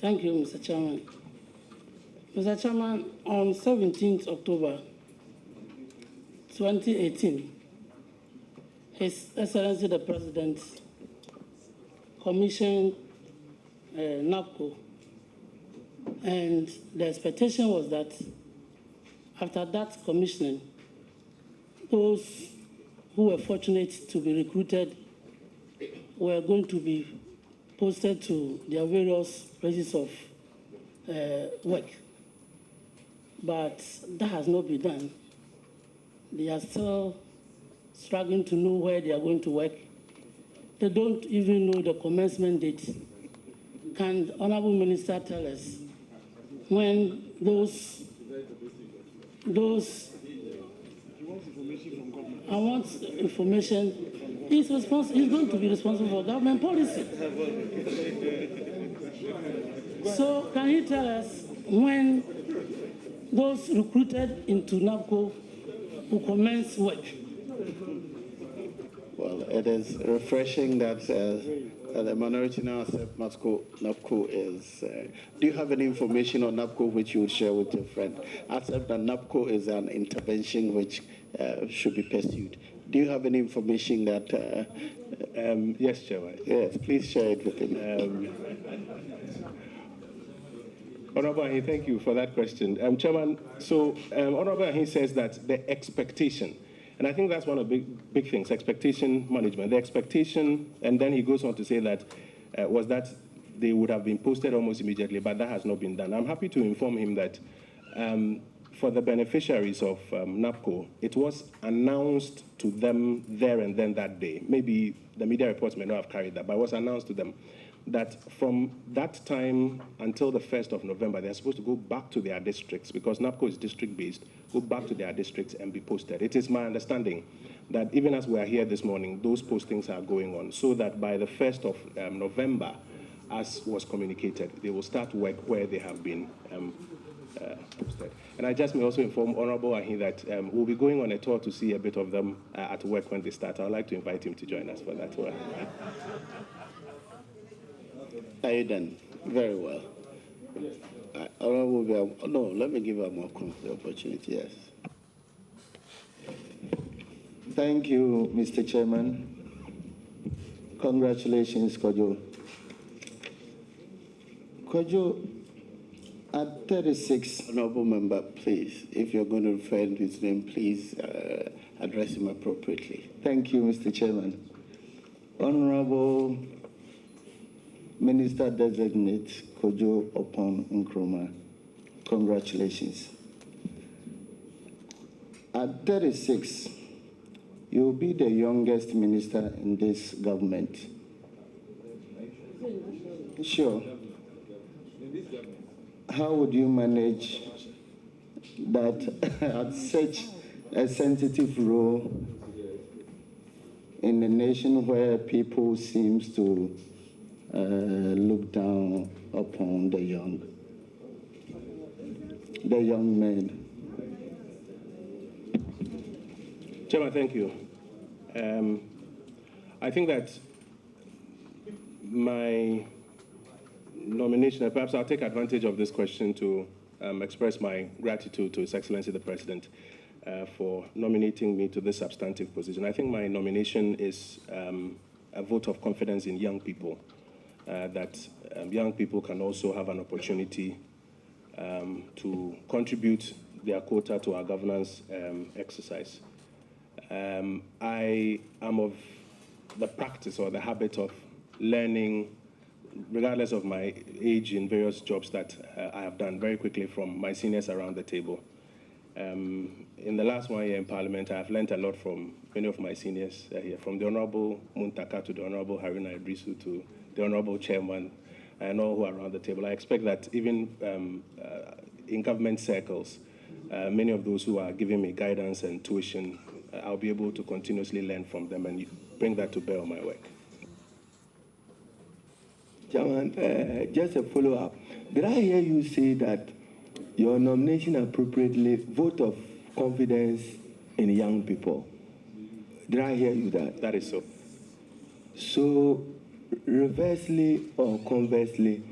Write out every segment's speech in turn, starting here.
Thank you, Mr. Chairman. Mr. Chairman, on 17th October 2018, His Excellency the President commissioned NAPCO, and the expectation was that after that commissioning, those who were fortunate to be recruited were going to be posted to their various places of work. But that has not been done. They are still struggling to know where they are going to work. They don't even know the commencement date. Can the Honorable Minister tell us when those I want information. He's going to be responsible for government policy. So can you tell us when those recruited into NAPCO will commence work? Well, it is refreshing that the minority now accept NAPCO is. Do you have any information on NAPCO which you would share with your friend? Accept that NAPCO is an intervention which should be pursued. Do you have any information that... yes, Chairman. Yes, please share it with him. Honorable Ahi, thank you for that question. Chairman, so Honorable Ahi says that the expectation, and I think that's one of the big things, expectation management. The expectation, and then he goes on to say that, was that they would have been posted almost immediately, but that has not been done. I'm happy to inform him that for the beneficiaries of NAPCO, it was announced to them there and then that day. Maybe the media reports may not have carried that, but it was announced to them that from that time until the 1st of November, they're supposed to go back to their districts, because NAPCO is district-based, go back to their districts and be posted. It is my understanding that even as we are here this morning, those postings are going on, so that by the 1st of November, as was communicated, they will start work where they have been posted. And I just may also inform Honorable Ahi that we'll be going on a tour to see a bit of them at work when they start. I'd like to invite him to join us for that tour. Are you done? Very well. No, let me give her more opportunity, yes. Thank you, Mr. Chairman. Congratulations, Kojo. Kojo, at 36... Honorable member, please, if you're going to refer to his name, please address him appropriately. Thank you, Mr. Chairman. Honorable Minister-designate Kojo Oppong-Nkrumah, congratulations. At 36, you'll be the youngest minister in this government. Sure. How would you manage that at such a sensitive role in a nation where people seem to look down upon the young men? Chairman, thank you. I think that my nomination, perhaps I'll take advantage of this question to express my gratitude to His Excellency the President for nominating me to this substantive position. I think my nomination is a vote of confidence in young people, that young people can also have an opportunity to contribute their quota to our governance exercise. I am of the practice or the habit of learning, regardless of my age, in various jobs that I have done very quickly from my seniors around the table. In the last 1 year in Parliament, I have learned a lot from many of my seniors here, from the Honorable Muntaka to the Honorable Haruna Idrisu to the Honorable Chairman and all who are around the table. I expect that even in government circles, many of those who are giving me guidance and tuition, I'll be able to continuously learn from them and bring that to bear on my work. Chairman, just a follow-up. Did I hear you say that your nomination appropriately vote of confidence in young people? Did I hear you that? That is so. So, reversely or conversely,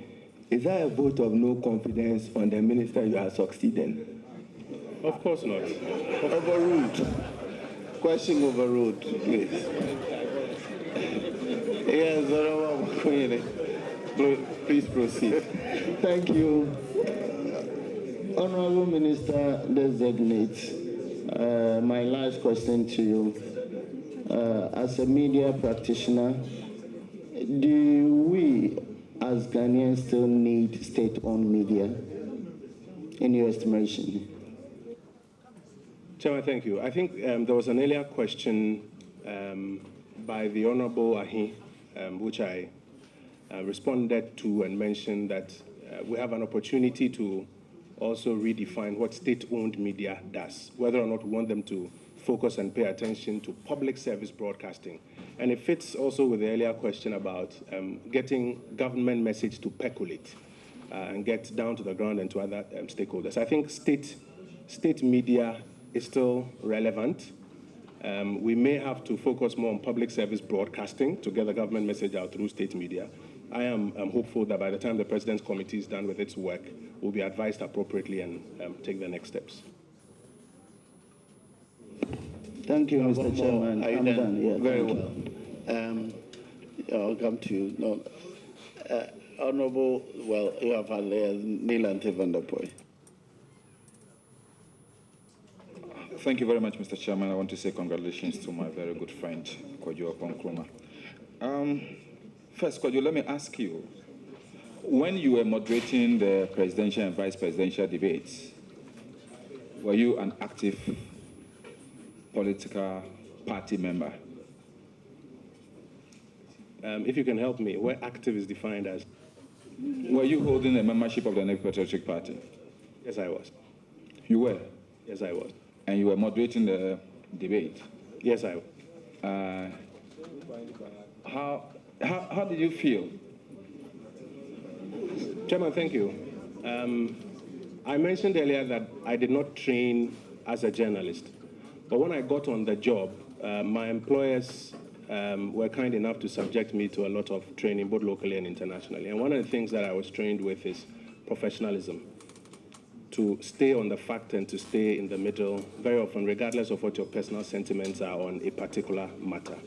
is that a vote of no confidence on the minister you are succeeding? Of course not. Overruled. Question overruled, please. Yes, Honorable Queen. Please proceed. Thank you. Honorable Minister Designate, my last question to you. As a media practitioner, do we as Ghanaians still need state-owned media, in your estimation? Chairman, thank you. I think there was an earlier question by the Honorable Ahi, which I responded to and mentioned that we have an opportunity to also redefine what state-owned media does, whether or not we want them to focus and pay attention to public service broadcasting. And it fits also with the earlier question about getting government message to percolate and get down to the ground and to other stakeholders. I think state media is still relevant. We may have to focus more on public service broadcasting to get the government message out through state media. I am hopeful that by the time the President's Committee is done with its work, we'll be advised appropriately and take the next steps. Thank you, Mr. Chairman. I'm done. Yeah, very well. I'll come to you. No, Honorable, well, you have Neelanthi van der Poy. Thank you very much, Mr. Chairman. I want to say congratulations to my very good friend, Kojo Oppong-Nkrumah. First, Kojo, let me ask you, when you were moderating the presidential and vice presidential debates, were you an active political party member? If you can help me, where active is defined as? Were you holding a membership of the National Patriotic Party? Yes, I was. You were? Yes, I was. And you were moderating the debate? Yes, I was. How did you feel? Chairman, thank you. I mentioned earlier that I did not train as a journalist. But when I got on the job, my employers were kind enough to subject me to a lot of training, both locally and internationally. And one of the things that I was trained with is professionalism, to stay on the fact and to stay in the middle, very often, regardless of what your personal sentiments are on a particular matter.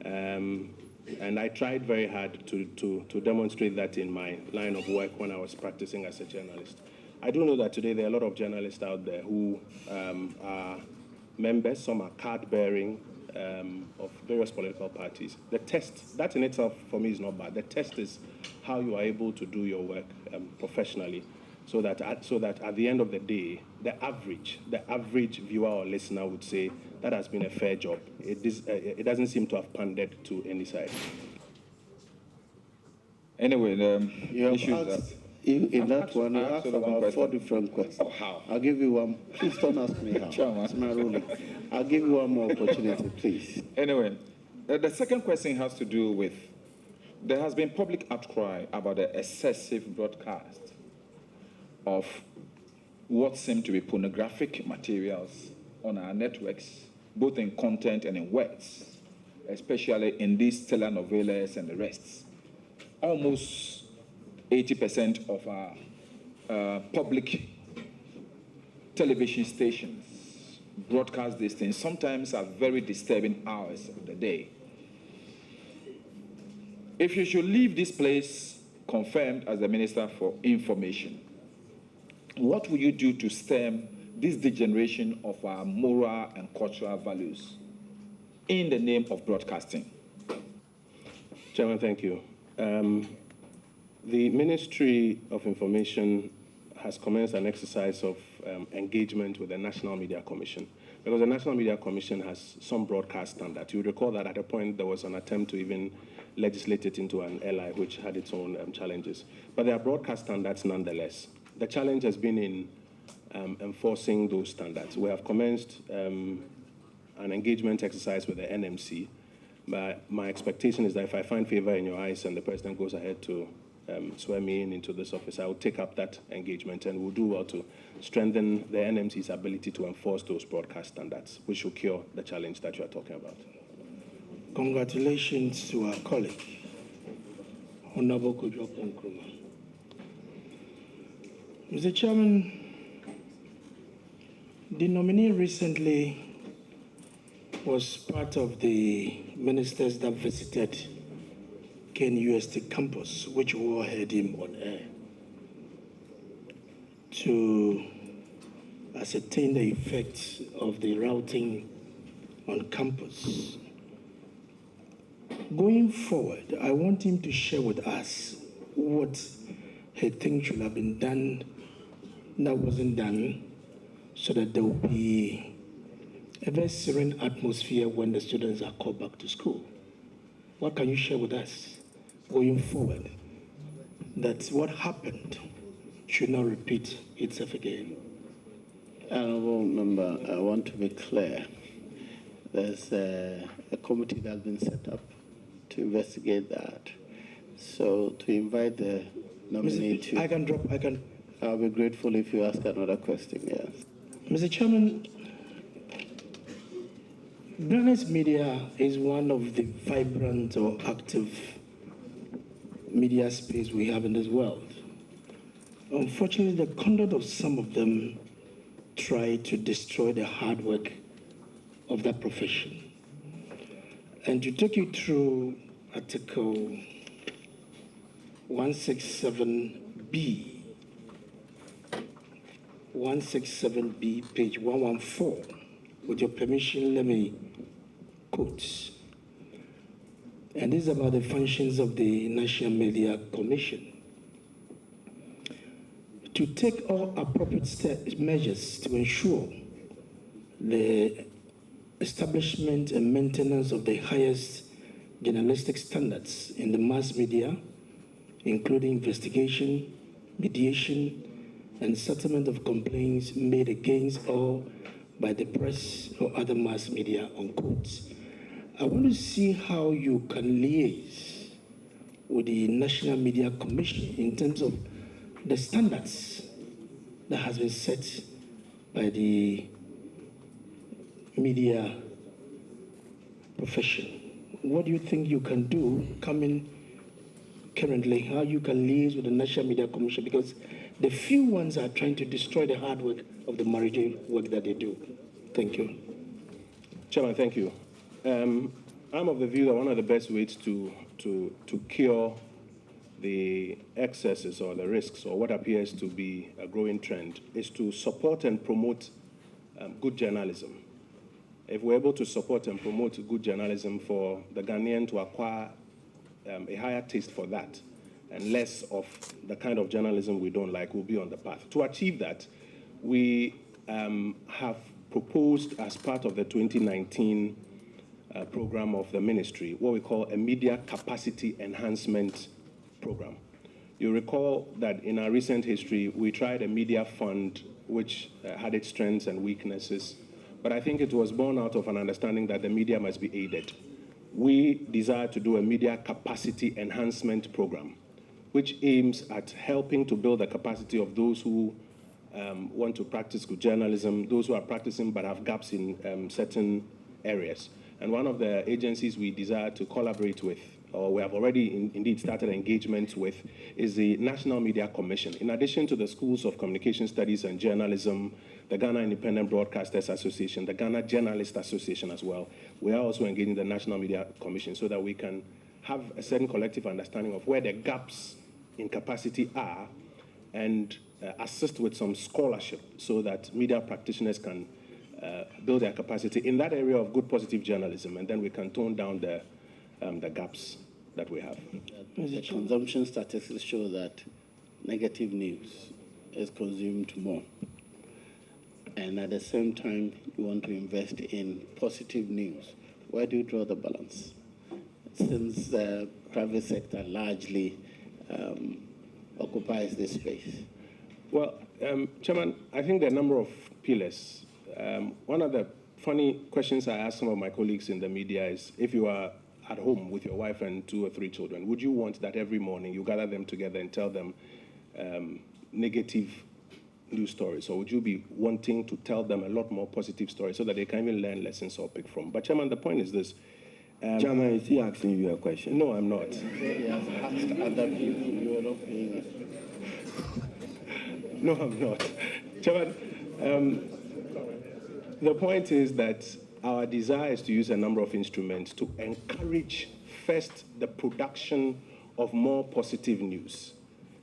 And I tried very hard to demonstrate that in my line of work when I was practicing as a journalist. I do know that today there are a lot of journalists out there who are members, some are card-bearing of various political parties. The test, that in itself for me is not bad. The test is how you are able to do your work professionally, so that at the end of the day, the average viewer or listener would say that has been a fair job. It doesn't seem to have pandered to any side. Anyway, the You issue have is asked, that in that one, you asked about 4 different questions. Oh, how? I'll give you one. Please don't ask me how. Chairman. It's my ruling. I'll give you one more opportunity, please. Anyway, the second question has to do with, there has been public outcry about the excessive broadcast of what seem to be pornographic materials on our networks, both in content and in words, especially in these telenovelas and the rest. Almost 80% of our public television stations broadcast these things, sometimes at very disturbing hours of the day. If you should leave this place confirmed as the Minister for Information, what will you do to stem this degeneration of our moral and cultural values in the name of broadcasting? Chairman, thank you. The Ministry of Information has commenced an exercise of engagement with the National Media Commission, because the National Media Commission has some broadcast standards. You recall that at a point there was an attempt to even legislate it into an LI, which had its own challenges. But there are broadcast standards nonetheless. The challenge has been in enforcing those standards. We have commenced an engagement exercise with the NMC. But my expectation is that if I find favor in your eyes and the President goes ahead to swear me into this office, I will take up that engagement and we'll do well to strengthen the NMC's ability to enforce those broadcast standards, which will cure the challenge that you are talking about. Congratulations to our colleague, Honorable Kojo Oppong-Nkrumah. Mr. Chairman, the nominee recently was part of the ministers that visited KNUST campus, which we all heard him on air, to ascertain the effects of the routing on campus. Going forward, I want him to share with us what he thinks should have been done that wasn't done, so that there will be a very serene atmosphere when the students are called back to school. What can you share with us going forward, that what happened should not repeat itself again? Honourable Member, I want to be clear. There's a committee that's been set up to investigate that. So to invite the nominee to... I'll be grateful if you ask another question, yes. Mr. Chairman, Ghana's media is one of the vibrant or active media space we have in this world. Unfortunately, the conduct of some of them try to destroy the hard work of that profession. And to take you through Article 167B, 167B, page 114. With your permission, let me quote. And this is about the functions of the National Media Commission. To take all appropriate measures to ensure the establishment and maintenance of the highest journalistic standards in the mass media, including investigation, mediation, and settlement of complaints made against or by the press or other mass media, unquote. I want to see how you can liaise with the National Media Commission in terms of the standards that has been set by the media profession. What do you think you can do coming currently, how you can liaise with the National Media Commission? Because the few ones are trying to destroy the hard work of the meritorious work that they do. Thank you. Chairman, thank you. I'm of the view that one of the best ways to cure the excesses or the risks or what appears to be a growing trend is to support and promote good journalism. If we're able to support and promote good journalism for the Ghanaian to acquire a higher taste for that and less of the kind of journalism we don't like, we'll be on the path. To achieve that, we have proposed as part of the 2019 program of the ministry what we call a media capacity enhancement program. You recall that in our recent history, we tried a media fund which had its strengths and weaknesses, but I think it was born out of an understanding that the media must be aided. We desire to do a media capacity enhancement program, which aims at helping to build the capacity of those who want to practice good journalism, those who are practicing but have gaps in certain areas. And one of the agencies we desire to collaborate with, or we have already indeed started engagement with, is the National Media Commission. In addition to the Schools of Communication Studies and Journalism, the Ghana Independent Broadcasters Association, the Ghana Journalists Association as well, we are also engaging the National Media Commission so that we can have a certain collective understanding of where the gaps in capacity are and assist with some scholarship so that media practitioners can build their capacity in that area of good positive journalism, and then we can tone down the gaps that we have. The consumption statistics show that negative news is consumed more. And at the same time, you want to invest in positive news. Where do you draw the balance? Since the private sector largely occupies this space. Well, Chairman, I think there are a number of pillars. One of the funny questions I ask some of my colleagues in the media is, if you are at home with your wife and 2 or 3 children, would you want that every morning you gather them together and tell them negative news stories, or would you be wanting to tell them a lot more positive stories so that they can even learn lessons or pick from? But Chairman, the point is this. Chairman, is he asking you a question? No, I'm not. He has asked other people, you are not paying No, I'm not. Chairman, the point is that our desire is to use a number of instruments to encourage, first, the production of more positive news.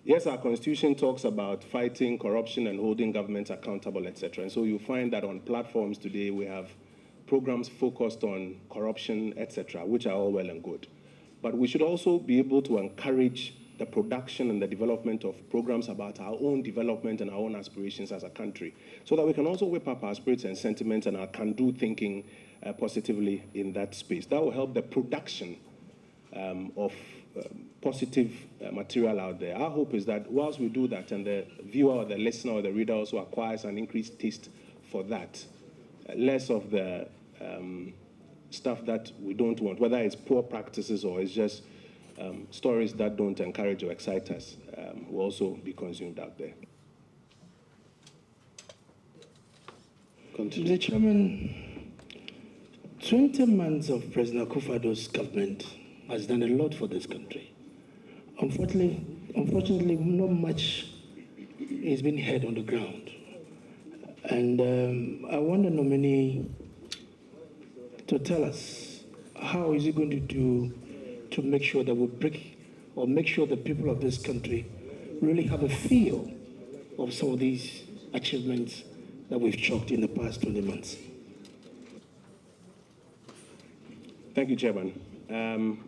Yes, our constitution talks about fighting corruption and holding governments accountable, etc. And so you find that on platforms today we have programs focused on corruption, etc., which are all well and good. But we should also be able to encourage the production and the development of programs about our own development and our own aspirations as a country, so that we can also whip up our spirits and sentiments and our can-do thinking positively in that space. That will help the production of positive material out there. Our hope is that whilst we do that and the viewer or the listener or the reader also acquires an increased taste for that, less of the stuff that we don't want, whether it's poor practices or it's just stories that don't encourage or excite us, will also be consumed out there. Mr. Chairman, 20 months of President Akufo-Addo's government has done a lot for this country. Unfortunately, not much is being heard on the ground. And I want the nominee to tell us how is he going to do to make sure that we break, or make sure the people of this country really have a feel of some of these achievements that we've chalked in the past 20 months. Thank you, Chairman.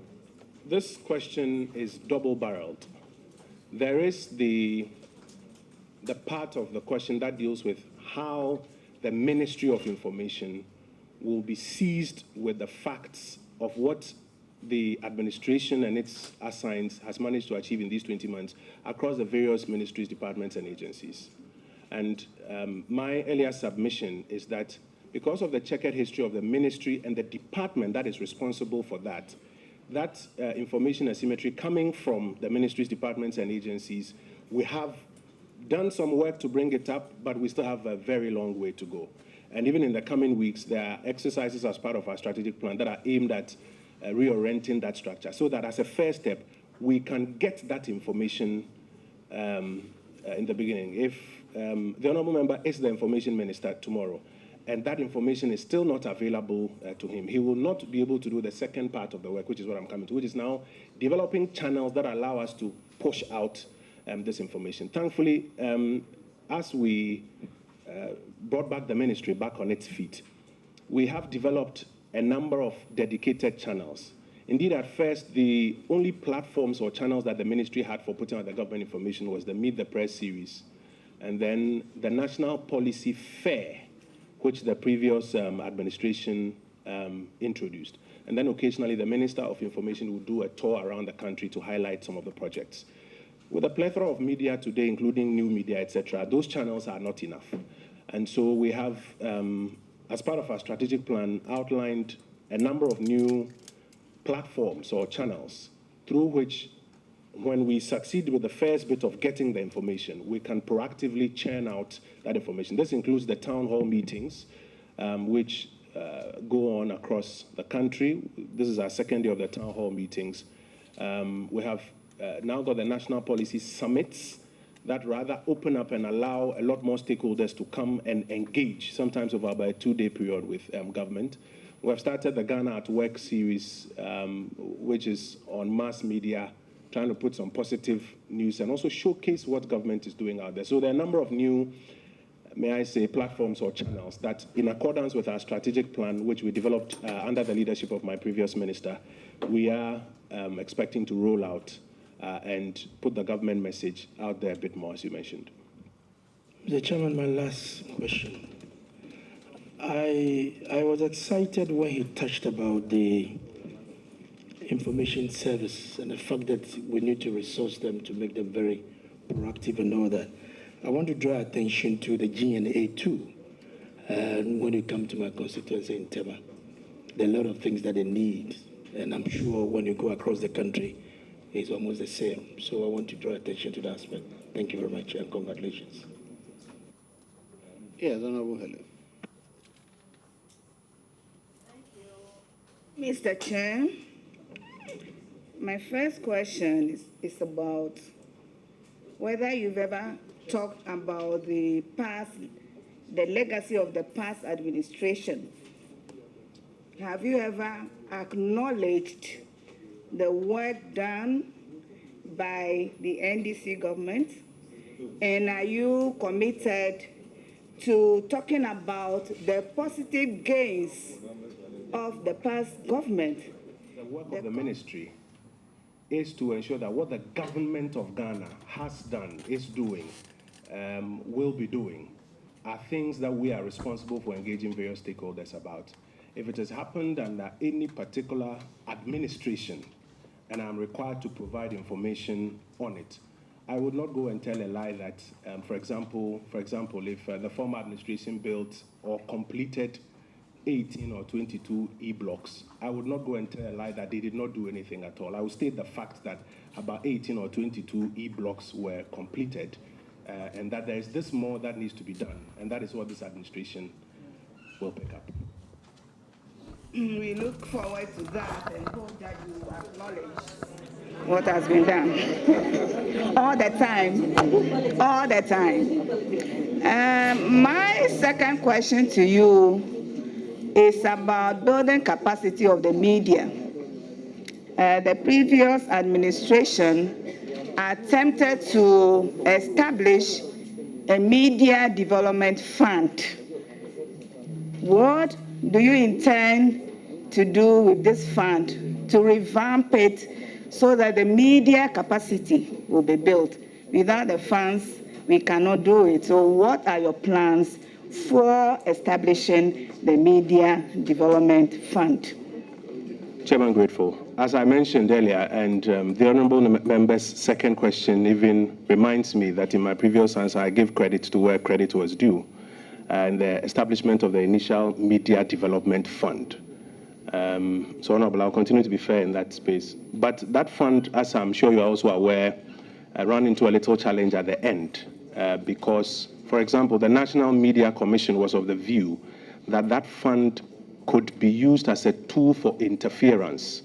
This question is double-barreled. There is the part of the question that deals with how the Ministry of Information will be seized with the facts of what the administration and its assigns has managed to achieve in these 20 months across the various ministries, departments, and agencies. And my earlier submission is that because of the checkered history of the ministry and the department that is responsible for that, information asymmetry coming from the ministries, departments, and agencies, we have done some work to bring it up, but we still have a very long way to go. And even in the coming weeks, there are exercises as part of our strategic plan that are aimed at reorienting that structure, so that as a first step, we can get that information in the beginning. If the Honourable Member is the Information Minister tomorrow, and that information is still not available to him, he will not be able to do the second part of the work, which is what I'm coming to, which is now developing channels that allow us to push out this information. Thankfully, as we brought back the ministry back on its feet, we have developed a number of dedicated channels. Indeed, at first, the only platforms or channels that the ministry had for putting out the government information was the Meet the Press series, and then the National Policy Fair, which the previous administration introduced. And then occasionally, the Minister of Information would do a tour around the country to highlight some of the projects. With a plethora of media today, including new media, etc., those channels are not enough. And so we have, as part of our strategic plan, outlined a number of new platforms or channels through which, when we succeed with the first bit of getting the information, we can proactively churn out that information. This includes the town hall meetings, which go on across the country. This is our second day of the town hall meetings. We have now got the national policy summits that rather open up and allow a lot more stakeholders to come and engage, sometimes over about a 2-day period with government. We have started the Ghana at Work series, which is on mass media, trying to put some positive news and also showcase what government is doing out there. So there are a number of new, may I say, platforms or channels that, in accordance with our strategic plan, which we developed under the leadership of my previous minister, we are expecting to roll out and put the government message out there a bit more, as you mentioned. Mr. Chairman, my last question. I was excited when he touched about the information service and the fact that we need to resource them to make them very proactive and all that. I want to draw attention to the G&A too. When you come to my constituency in Tema, there are a lot of things that they need. And I'm sure when you go across the country, it's almost the same. So I want to draw attention to that aspect. Thank you very much and congratulations. Yes, Honorable Helen. Mr. Chair, my first question is about whether you've ever talked about the legacy of the past administration. Have you ever acknowledged the work done by the NDC government? And are you committed to talking about the positive gains of the past government? The work of the ministry is to ensure that what the government of Ghana has done, is doing, will be doing, are things that we are responsible for engaging various stakeholders about. If it has happened under any particular administration, and I'm required to provide information on it, I would not go and tell a lie that, for example, if the former administration built or completed 18 or 22 E-blocks, I would not go and tell a lie that they did not do anything at all. I would state the fact that about 18 or 22 E-blocks were completed, and that there is this more that needs to be done, and that is what this administration will pick up. We look forward to that and hope that you acknowledge what has been done. All the time, all the time. My second question to you is about building capacity of the media. The previous administration attempted to establish a media development fund. What do you intend to do with this fund to revamp it so that the media capacity will be built? Without the funds, we cannot do it. So what are your plans for establishing the Media Development Fund? Chairman, grateful. As I mentioned earlier, and the honourable member's second question even reminds me that in my previous answer, I gave credit to where credit was due, and the establishment of the initial Media Development Fund. So, Honourable, I'll continue to be fair in that space. But that fund, as I'm sure you're also aware, ran into a little challenge at the end because, for example, the National Media Commission was of the view that that fund could be used as a tool for interference.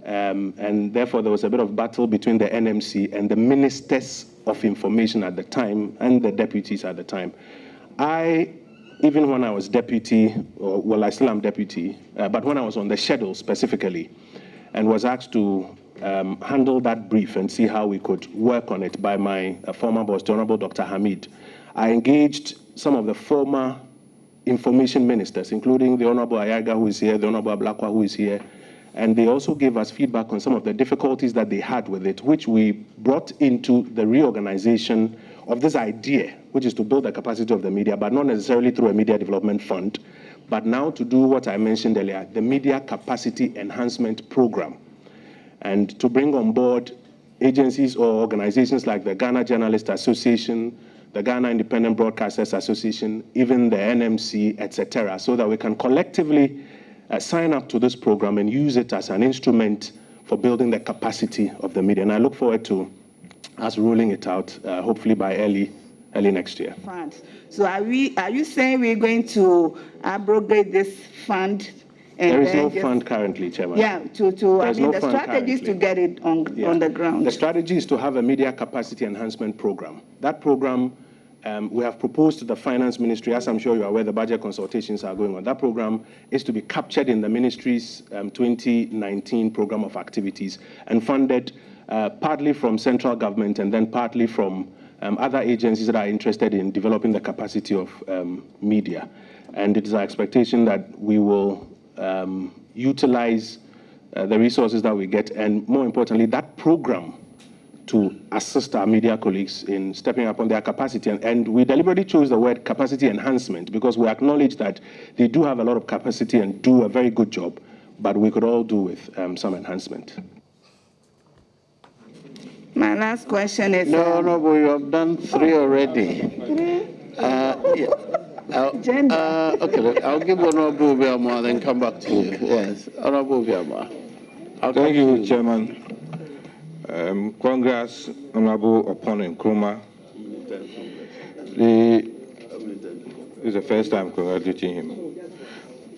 And therefore, there was a bit of battle between the NMC and the ministers of information at the time and the deputies at the time. Even when I was deputy, I still am deputy, but when I was on the schedule specifically and was asked to handle that brief and see how we could work on it by my former boss, the Honorable Dr. Hamid, I engaged some of the former information ministers, including the Honorable Ayaga, who is here, the Honorable Ablakwa, who is here, and they also gave us feedback on some of the difficulties that they had with it, which we brought into the reorganization of this idea, which is to build the capacity of the media, but not necessarily through a media development fund, but now to do what I mentioned earlier, the media capacity enhancement program, and to bring on board agencies or organizations like the Ghana Journalists Association, the Ghana Independent Broadcasters Association, even the NMC, etc., so that we can collectively sign up to this program and use it as an instrument for building the capacity of the media. And I look forward to us rolling it out, hopefully by early next year. So are you saying we're going to abrogate this fund? And there is no fund currently, Chairman. Yeah, the strategy is to get it on the ground. The strategy is to have a media capacity enhancement program. That program, we have proposed to the Finance Ministry, as I'm sure you are aware, the budget consultations are going on. That program is to be captured in the ministry's 2019 program of activities and funded partly from central government and then partly from other agencies that are interested in developing the capacity of media. And it is our expectation that we will utilize the resources that we get, and more importantly, that program to assist our media colleagues in stepping up on their capacity. And we deliberately chose the word capacity enhancement because we acknowledge that they do have a lot of capacity and do a very good job, but we could all do with some enhancement. My last question is... No, but you have done 3 already. Okay, I'll give Honorable Biama, then come back to you. Yes, Honorable Biama. Thank you, Chairman. Congrats, Honorable Oppong-Nkrumah. This is the first time congratulating him.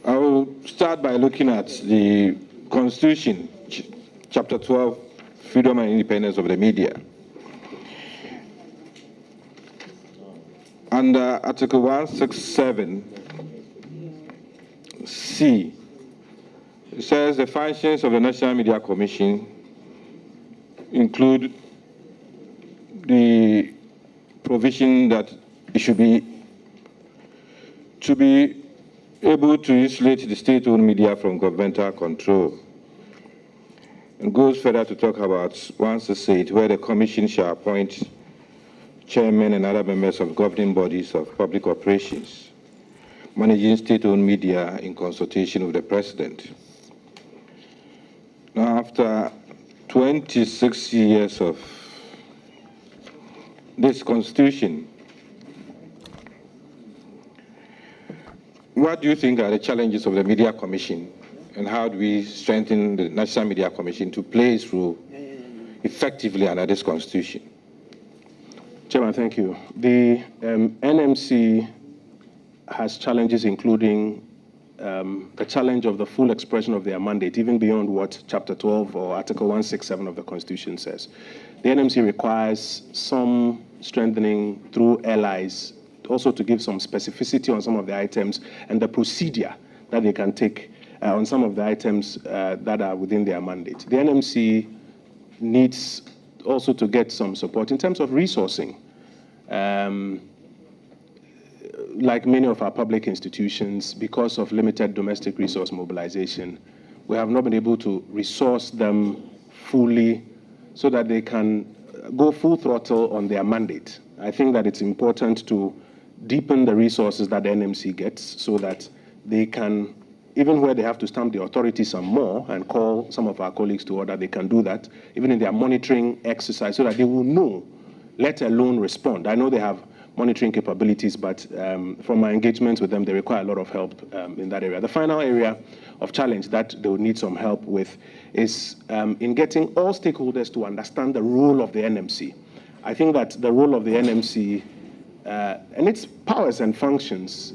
I will start by looking at the Constitution, Chapter 12, Freedom and Independence of the Media. under Article 167C, it says the functions of the National Media Commission include the provision that it should be able to insulate the state-owned media from governmental control. And goes further to talk about 168, where the commission shall appoint chairmen and other members of governing bodies of public operations, managing state-owned media in consultation with the president. Now, after 26 years of this constitution, what do you think are the challenges of the Media Commission, and how do we strengthen the National Media Commission to play its role effectively under this constitution? Chairman, thank you. The NMC has challenges including the challenge of the full expression of their mandate, even beyond what Chapter 12 or Article 167 of the Constitution says. The NMC requires some strengthening through allies, also to give some specificity on some of the items and the procedure that they can take on some of the items that are within their mandate. The NMC needs also to get some support in terms of resourcing. Like many of our public institutions, because of limited domestic resource mobilization, we have not been able to resource them fully so that they can go full throttle on their mandate. I think that it's important to deepen the resources that the NMC gets so that they can, even where they have to stamp the authority some more and call some of our colleagues to order, they can do that, even in their monitoring exercise, so that they will know, let alone respond. I know they have monitoring capabilities, but from my engagements with them, they require a lot of help in that area. The final area of challenge that they will need some help with is in getting all stakeholders to understand the role of the NMC. I think that the role of the NMC and its powers and functions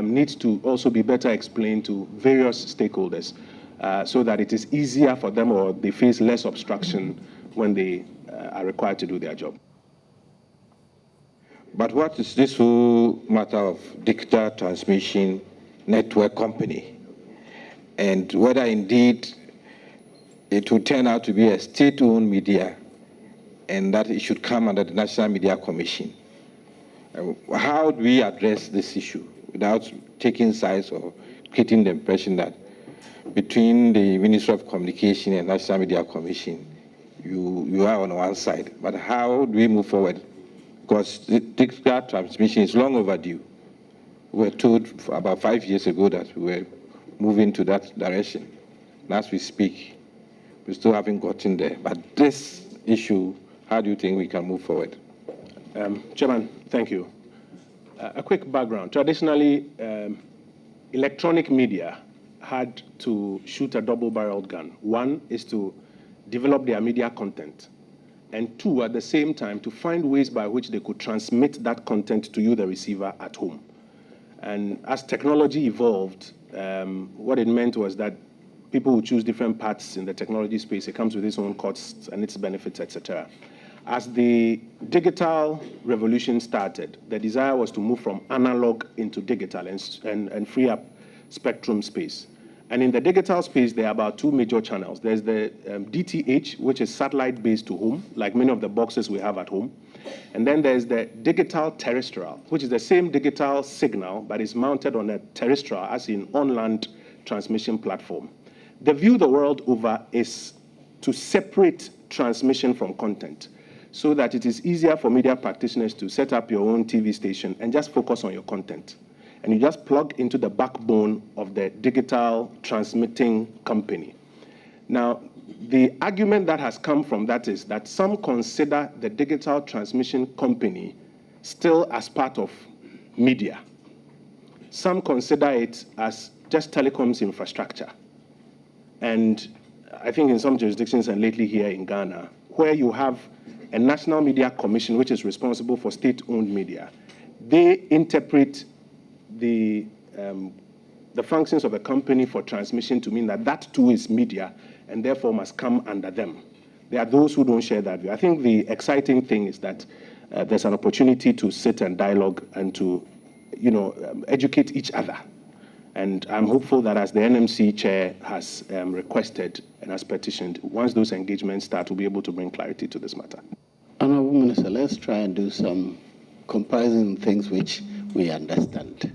needs to also be better explained to various stakeholders so that it is easier for them, or they face less obstruction when they are required to do their job. But what is this whole matter of digital transmission network company, and whether indeed it will turn out to be a state-owned media and that it should come under the National Media Commission? How do we address this issue without taking sides or getting the impression that between the Ministry of Communication and National Media Commission, you are on one side? But how do we move forward? Because digital transmission is long overdue. We were told about 5 years ago that we were moving to that direction. And as we speak, we still haven't gotten there. But this issue, how do you think we can move forward? Chairman, thank you. A quick background. Traditionally, electronic media had to shoot a double-barreled gun. One is to develop their media content, and two, at the same time, to find ways by which they could transmit that content to you, the receiver, at home. And as technology evolved, what it meant was that people would choose different paths in the technology space. It comes with its own costs and its benefits, etc. As the digital revolution started, the desire was to move from analog into digital and free up spectrum space. And in the digital space, there are about two major channels. There's the DTH, which is satellite-based to home, like many of the boxes we have at home. And then there's the digital terrestrial, which is the same digital signal, but is mounted on a terrestrial, as in on-land transmission platform. The view the world over is to separate transmission from content, so that it is easier for media practitioners to set up your own TV station and just focus on your content. And you just plug into the backbone of the digital transmitting company. Now, the argument that has come from that is that some consider the digital transmission company still as part of media. Some consider it as just telecoms infrastructure. And I think in some jurisdictions, and lately here in Ghana, where you have a National Media Commission, which is responsible for state-owned media, they interpret the functions of a company for transmission to mean that that too is media and therefore must come under them. There are those who don't share that view. I think the exciting thing is that there's an opportunity to sit and dialogue and to, educate each other. And I'm hopeful that as the NMC chair has requested and has petitioned, once those engagements start, we'll be able to bring clarity to this matter. Honourable Minister, let's try and do some comparison things which we understand.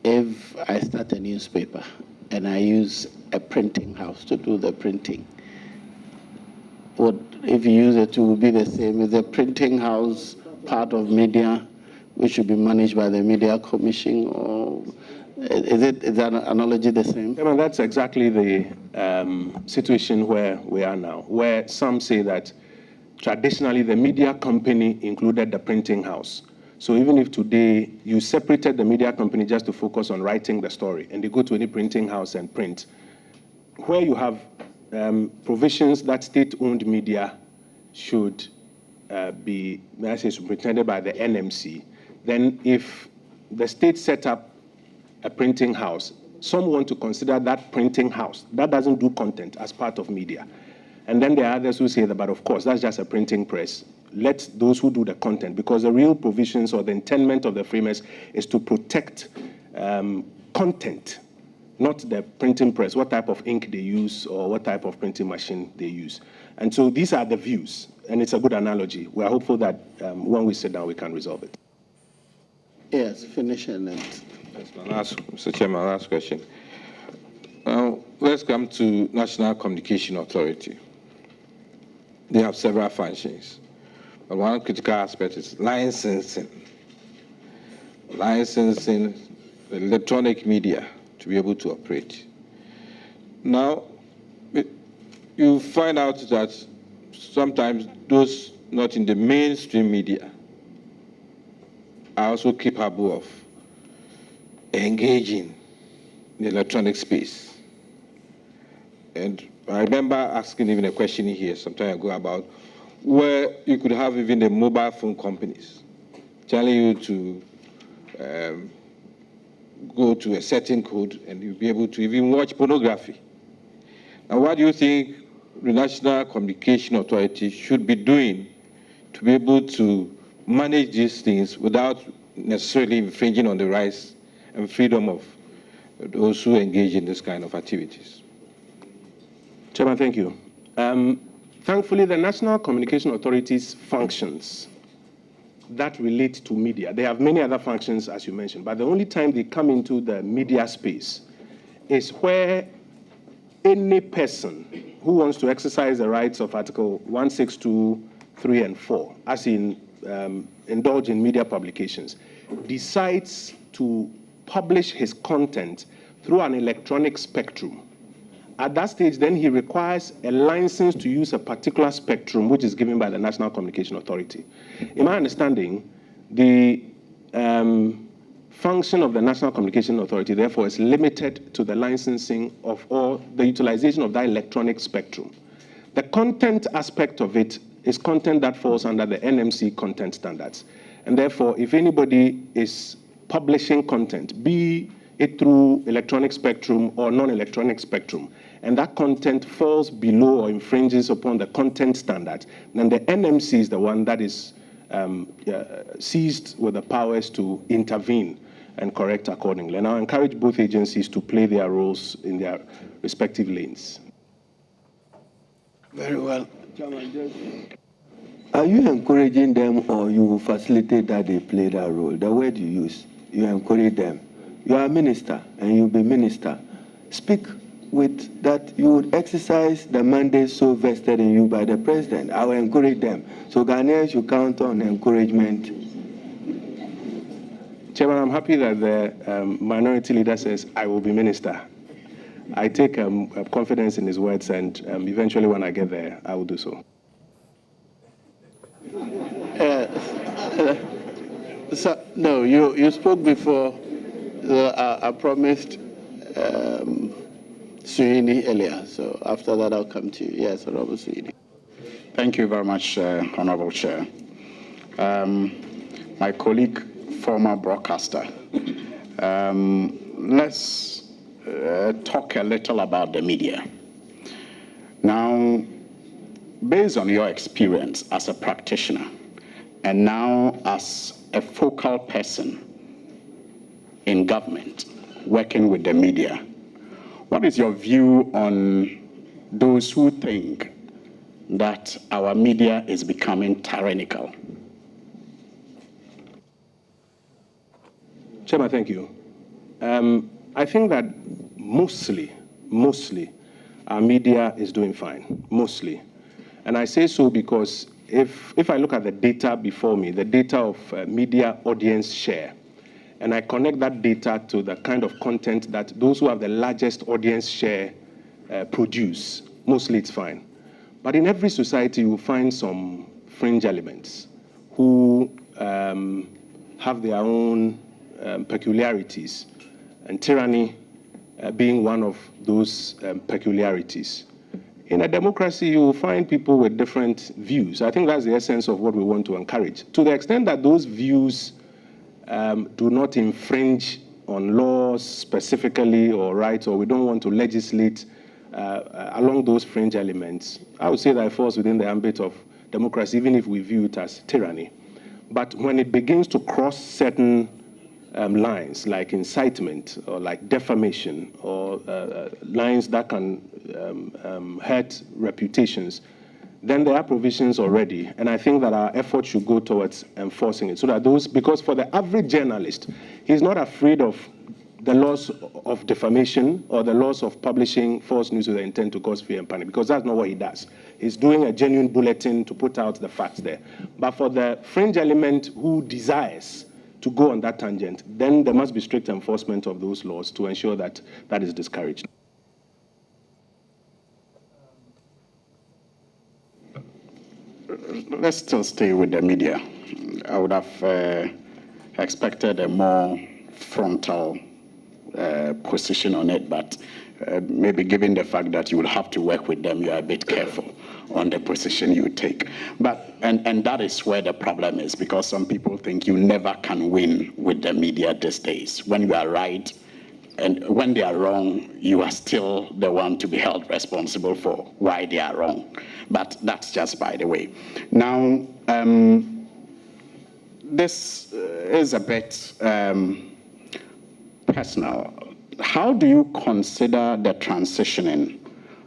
If I start a newspaper and I use a printing house to do the printing, what if you use it to be the same? Is the printing house part of media, which should be managed by the Media Commission, or is that analogy the same? Yeah, that's exactly the situation where we are now, where some say that traditionally the media company included the printing house. So even if today you separated the media company just to focus on writing the story, and they go to any printing house and print, where you have provisions that state-owned media should be, I say, superintended by the NMC, then if the state set up a printing house, some want to consider that printing house that doesn't do content as part of media. And then there are others who say that, but of course, that's just a printing press. Let those who do the content, because the real provisions or the intent of the framers is to protect content, not the printing press, what type of ink they use or what type of printing machine they use. And so these are the views, and it's a good analogy. We are hopeful that when we sit down, we can resolve it. Yes, finish and then. That's my last, Mr. Chairman, my last question. Now, let's come to National Communication Authority. They have several functions, but one critical aspect is licensing. Licensing electronic media to be able to operate. Now, you find out that sometimes those not in the mainstream media are also capable of engaging in the electronic space. And I remember asking even a question here some time ago about where you could have even the mobile phone companies telling you to go to a certain code and you'll be able to even watch pornography. Now, what do you think the National Communication Authority should be doing to be able to manage these things without necessarily infringing on the rights and freedom of those who engage in this kind of activities? Chairman, thank you. Thankfully, the National Communication Authority's functions that relate to media, they have many other functions, as you mentioned, but the only time they come into the media space is where any person who wants to exercise the rights of Article 162, 3, and 4, as in indulge in media publications, decides to publish his content through an electronic spectrum. At that stage, then he requires a license to use a particular spectrum, which is given by the National Communication Authority. In my understanding, the function of the National Communication Authority, therefore, is limited to the licensing of or the utilization of that electronic spectrum. The content aspect of it is content that falls under the NMC content standards. And therefore, if anybody is publishing content, be it through electronic spectrum or non-electronic spectrum, and that content falls below or infringes upon the content standard, then the NMC is the one that is seized with the powers to intervene and correct accordingly. And I encourage both agencies to play their roles in their respective lanes. Very well. Are you encouraging them or you facilitate that they play that role? The word you use, you encourage them. You are a minister and you'll be minister. Speak with that you would exercise the mandate so vested in you by the president. I will encourage them. So Ghanaians should count on encouragement. Chairman, I'm happy that the minority leader says, I will be minister. I take confidence in his words, and eventually when I get there, I will do so. No, you spoke before. I promised Suini earlier, so after that I'll come to you. Yes, Honorable Suini. Thank you very much, Honorable Chair. My colleague, former broadcaster, let's talk a little about the media. Now, based on your experience as a practitioner, and now as a focal person in government, working with the media, what is your view on those who think that our media is becoming tyrannical? Chairman, thank you. I think that mostly, our media is doing fine, mostly. And I say so because if I look at the data before me, the data of media audience share, and I connect that data to the kind of content that those who have the largest audience share produce, mostly it's fine. But in every society, you will find some fringe elements who have their own peculiarities, and tyranny being one of those peculiarities. In a democracy, you will find people with different views. I think that's the essence of what we want to encourage. To the extent that those views do not infringe on laws specifically or rights, or we don't want to legislate along those fringe elements, I would say that it falls within the ambit of democracy, even if we view it as tyranny. But when it begins to cross certain lines, like incitement or like defamation, or lines that can hurt reputations, then there are provisions already. And I think that our effort should go towards enforcing it. So that those, because for the average journalist, he's not afraid of the laws of defamation or the laws of publishing false news with the intent to cause fear and panic, because that's not what he does. He's doing a genuine bulletin to put out the facts there. But for the fringe element who desires to go on that tangent, then there must be strict enforcement of those laws to ensure that that is discouraged. Let's still stay with the media. I would have expected a more frontal position on it, but maybe given the fact that you will have to work with them, you are a bit careful on the position you take. But and that is where the problem is, because some people think you never can win with the media these days. When you are right and when they are wrong, you are still the one to be held responsible for why they are wrong. But that's just by the way. Now, this is a bit personal. How do you consider the transitioning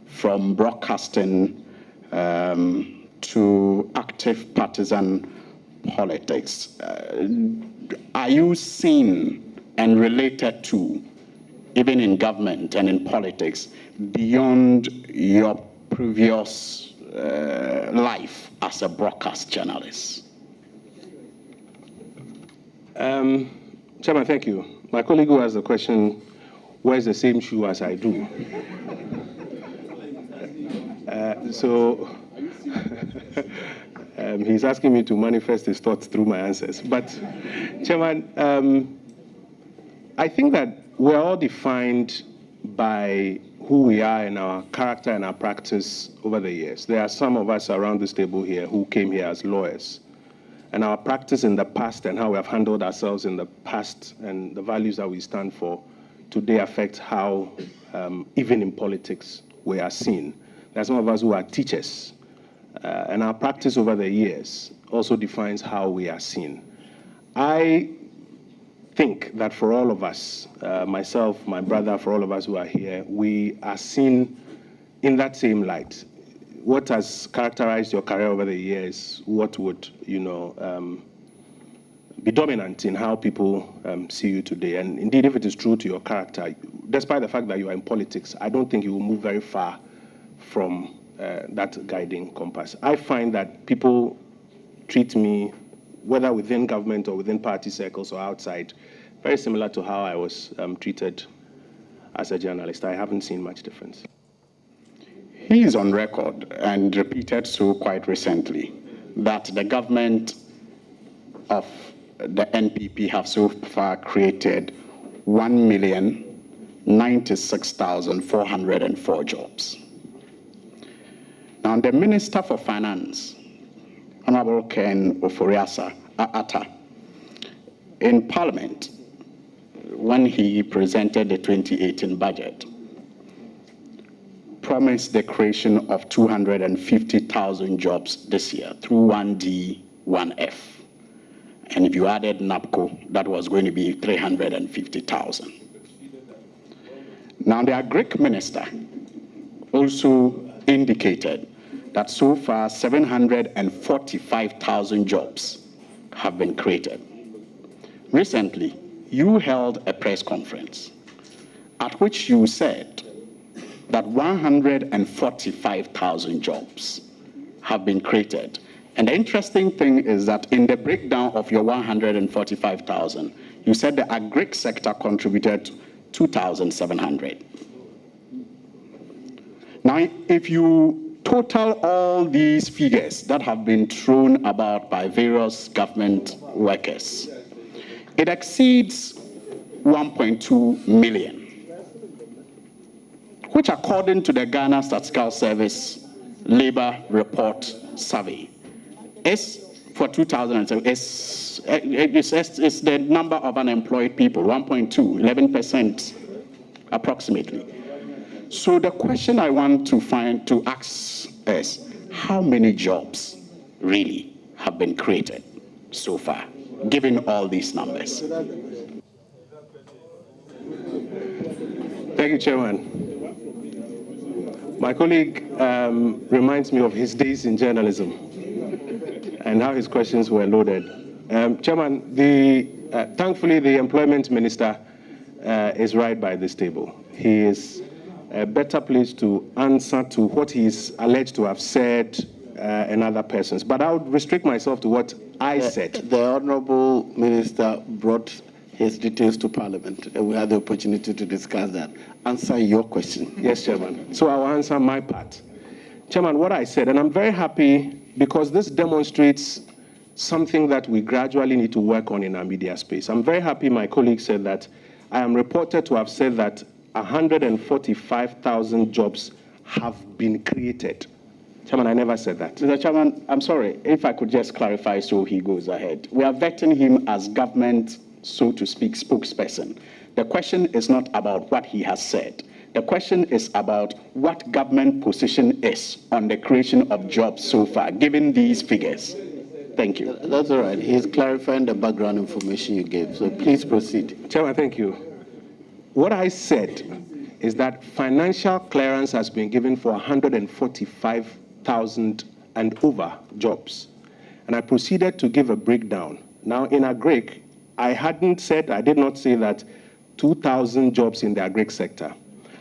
from broadcasting to active partisan politics? Are you seen and related to, even in government and in politics, beyond your previous life as a broadcast journalist? Chairman, thank you. My colleague who asked the question wears the same shoe as I do. He's asking me to manifest his thoughts through my answers. But, Chairman, I think that we're all defined by who we are and our character and our practice over the years. There are some of us around this table here who came here as lawyers. And our practice in the past and how we have handled ourselves in the past and the values that we stand for today affect how, even in politics, we are seen. There are some of us who are teachers. And our practice over the years also defines how we are seen. I think that for all of us, myself, my brother, for all of us who are here, we are seen in that same light. What has characterized your career over the years? What would, be dominant in how people see you today? And indeed, if it is true to your character, despite the fact that you are in politics, I don't think you will move very far from that guiding compass. I find that people treat me, whether within government or within party circles or outside, very similar to how I was treated as a journalist. I haven't seen much difference. He is on record, and repeated so quite recently, that the government of the NPP have so far created 1,096,404 jobs. Now, the Minister for Finance, Honorable Ken Ofori-Atta, in Parliament, when he presented the 2018 budget, promised the creation of 250,000 jobs this year through 1D, 1F. And if you added NAPCO, that was going to be 350,000. Now, the Agric Minister also indicated that so far 745,000 jobs have been created. Recently, you held a press conference at which you said that 145,000 jobs have been created. And the interesting thing is that in the breakdown of your 145,000, you said the agric sector contributed 2,700. Now, if you total all these figures that have been thrown about by various government workers, it exceeds 1.2 million, which according to the Ghana Statistical Service Labor Report Survey, is for 2007, it's the number of unemployed people, 1.2, 11% approximately. So the question I want to ask is, how many jobs really have been created so far, given all these numbers? Thank you, Chairman. My colleague reminds me of his days in journalism and how his questions were loaded. Chairman, thankfully the employment minister is right by this table. He is a better place to answer to what he is alleged to have said and other persons. But I would restrict myself to what I said. The Honorable Minister brought his details to Parliament, and we had the opportunity to discuss that. Answer your question. Yes, Chairman. So I will answer my part. Chairman, what I said, and I'm very happy because this demonstrates something that we gradually need to work on in our media space. I'm very happy my colleague said that. I am reported to have said that 145,000 jobs have been created. Chairman, I never said that. Mr. Chairman, I'm sorry, if I could just clarify so he goes ahead. We are vetting him as government, so to speak, spokesperson. The question is not about what he has said. The question is about what government position is on the creation of jobs so far, given these figures. Thank you. That's all right. He's clarifying the background information you gave, so please proceed. Chairman, thank you. What I said is that financial clearance has been given for 145,000 and over jobs. And I proceeded to give a breakdown. Now, in agric, I did not say that 2,000 jobs in the agric sector.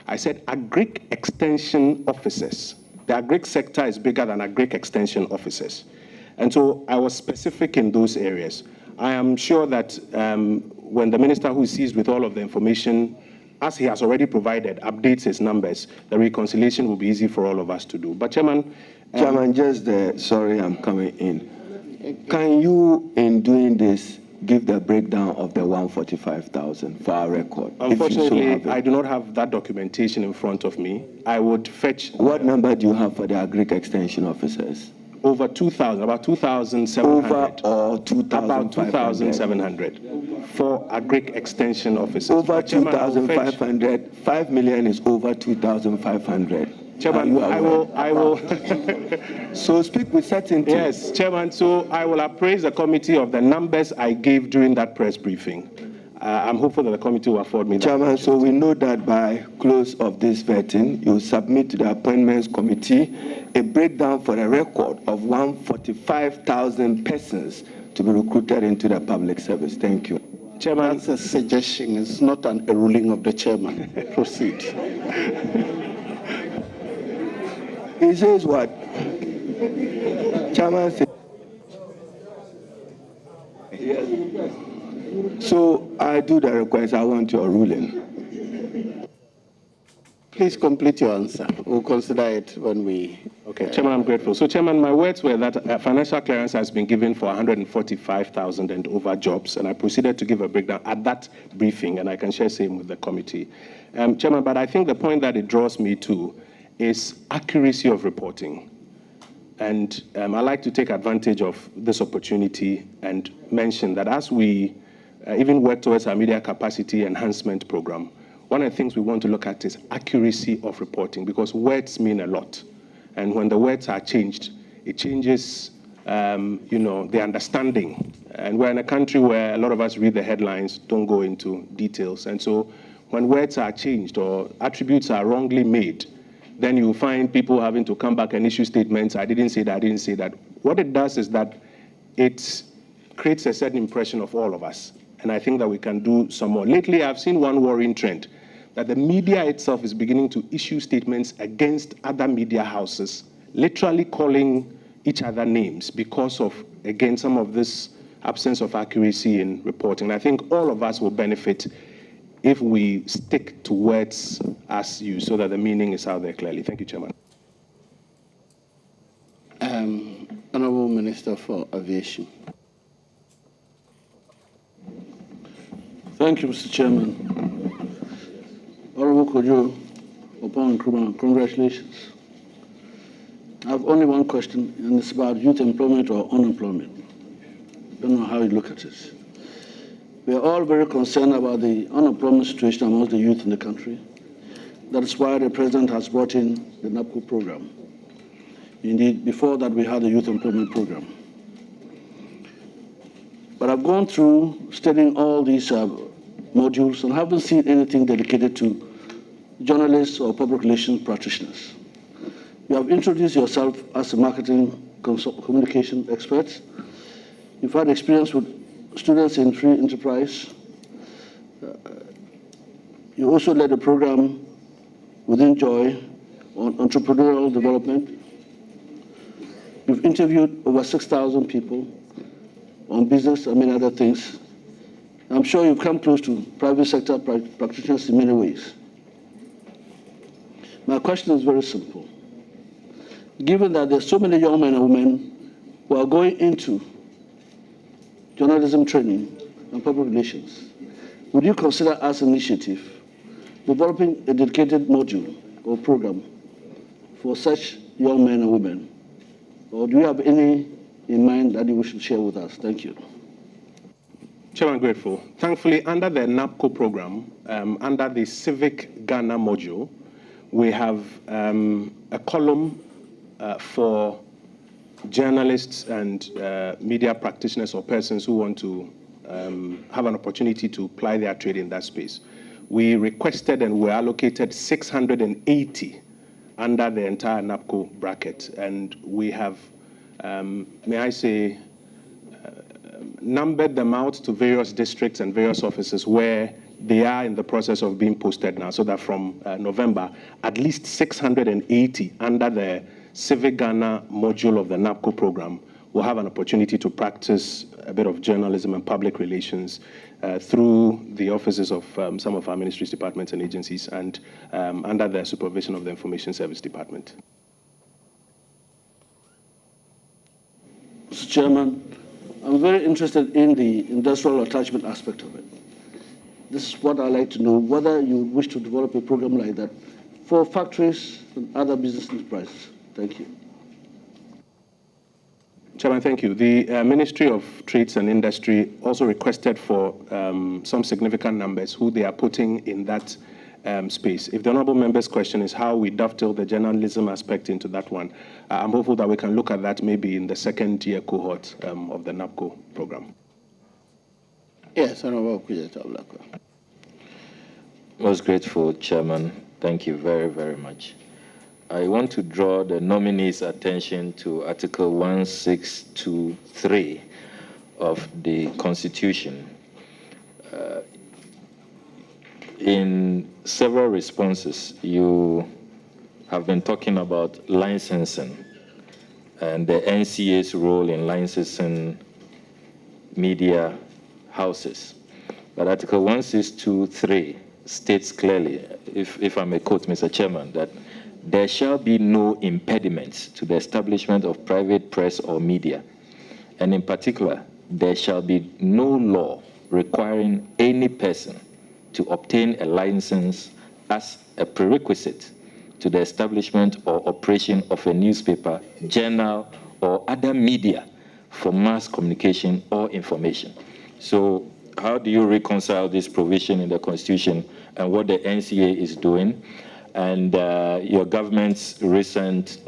I said agric extension officers. The agric sector is bigger than agric extension officers. And so I was specific in those areas. I am sure that when the minister who sees with all of the information, as he has already provided, updates his numbers, the reconciliation will be easy for all of us to do. But Chairman... Chairman, sorry, I'm coming in. Can you, in doing this, give the breakdown of the 145,000 for our record? Unfortunately, I do not have that documentation in front of me. I would fetch... What number do you have for the agric extension officers? Over 2,000, about 2,700. Over or 2,500? About 2,700 for agric extension officers. Over 2,500. 5 million is over 2,500. Chairman, I will. So speak with certainty. Yes, Chairman, so I will appraise the committee of the numbers I gave during that press briefing. I'm hopeful that the committee will afford me that. Chairman, so we know that by close of this vetting, you submit to the Appointments Committee a breakdown for a record of 145,000 persons to be recruited into the public service. Thank you. Chairman, that's a suggestion. It's not a ruling of the chairman. Proceed. He says what? Chairman says. Yes. So I do the request. I want your ruling. Please complete your answer. We'll consider it when we... Okay, Chairman, I'm grateful. So, Chairman, my words were that financial clearance has been given for 145,000 and over jobs, and I proceeded to give a breakdown at that briefing, and I can share same with the committee. Chairman, but I think the point that it draws me to is accuracy of reporting. And I'd like to take advantage of this opportunity and mention that as we even work towards our media capacity enhancement program, one of the things we want to look at is accuracy of reporting, because words mean a lot. And when the words are changed, it changes the understanding. And we're in a country where a lot of us read the headlines, don't go into details. And so when words are changed or attributes are wrongly made, then you find people having to come back and issue statements, I didn't say that, I didn't say that. What it does is that it creates a certain impression of all of us. And I think that we can do some more. Lately, I've seen one worrying trend, that the media itself is beginning to issue statements against other media houses, literally calling each other names because of, again, some of this absence of accuracy in reporting. I think all of us will benefit if we stick to words as used so that the meaning is out there clearly. Thank you, Chairman. Honorable Minister for Aviation. Thank you, Mr. Chairman. Honorable Kojo Oppong-Nkrumah, congratulations. I have only one question, and it's about youth employment or unemployment. I don't know how you look at it. We are all very concerned about the unemployment situation amongst the youth in the country. That is why the President has brought in the NAPCO program. Indeed, before that, we had a youth employment program. But I've gone through studying all these modules and haven't seen anything dedicated to journalists or public relations practitioners. You have introduced yourself as a marketing communication expert. You've had experience with students in free enterprise. You also led a program within Joy on entrepreneurial development. You've interviewed over 6,000 people on business and many other things. I'm sure you've come close to private sector practitioners in many ways. My question is very simple. Given that there's so many young men and women who are going into journalism training and public relations, would you consider as an initiative developing a dedicated module or program for such young men and women? Or do you have any in mind that you should share with us? Thank you. Chairman, grateful. Thankfully, under the NAPCO program, under the Civic Ghana module, we have a column for journalists and media practitioners or persons who want to have an opportunity to ply their trade in that space. We requested and were allocated 680 under the entire NAPCO bracket, and we have, may I say, numbered them out to various districts and various offices where they are in the process of being posted now, so that from November, at least 680 under the Civic Ghana module of the NAPCO program will have an opportunity to practice a bit of journalism and public relations through the offices of some of our ministries, departments, and agencies, and under the supervision of the Information Service Department. Mr. Chairman, I'm very interested in the industrial attachment aspect of it. This is what I'd like to know, whether you wish to develop a program like that for factories and other business enterprises. Thank you. Chairman, thank you. The Ministry of Trades and Industry also requested for some significant numbers who they are putting in that space. If the honourable member's question is how we dovetail the journalism aspect into that one, I'm hopeful that we can look at that maybe in the second year cohort of the NAPCO program. Yes, Honourable Kojo Oppong-Nkrumah. Most grateful, Chairman. Thank you very, very much. I want to draw the nominee's attention to Article 1623 of the Constitution. In several responses, you have been talking about licensing and the NCA's role in licensing media houses. But Article 1623 states clearly, if I may quote Mr. Chairman, that there shall be no impediments to the establishment of private press or media. And in particular, there shall be no law requiring any person to obtain a license as a prerequisite to the establishment or operation of a newspaper, journal, or other media for mass communication or information. So how do you reconcile this provision in the Constitution and what the NCA is doing, and your government's recent